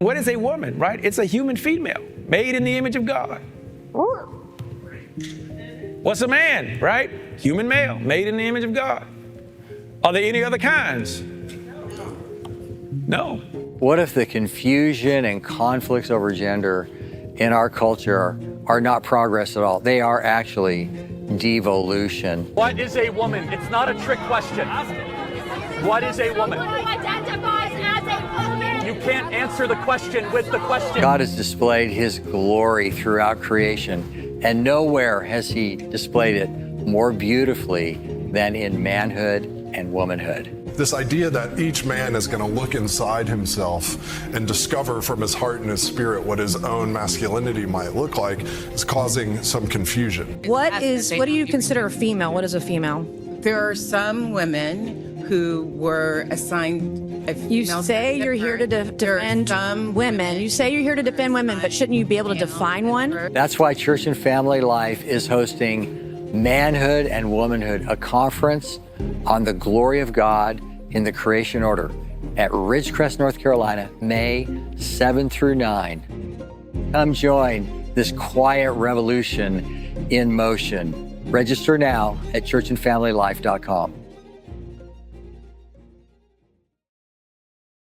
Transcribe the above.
What is a woman, right? It's a human female made in the image of God. What's a man, right? Human male made in the image of God. Are there any other kinds? No. What if the confusion and conflicts over gender in our culture are not progress at all? They are actually devolution. What is a woman? It's not a trick question. What is a woman? Who identifies as a woman? You can't answer the question with the question. God has displayed his glory throughout creation, and nowhere has he displayed it more beautifully than in manhood and womanhood. This idea that each man is going to look inside himself and discover from his heart and his spirit what his own masculinity might look like is causing some confusion. What do you consider a female? What is a female? There are some women who were assigned a female. You say you're here to defend women. You say you're here to defend women, but shouldn't you be able to define one? That's why Church and Family Life is hosting Manhood and Womanhood, a conference on the glory of God in the creation order at Ridgecrest, North Carolina, May 7 through 9. Come join this quiet revolution in motion. Register now at churchandfamilylife.com.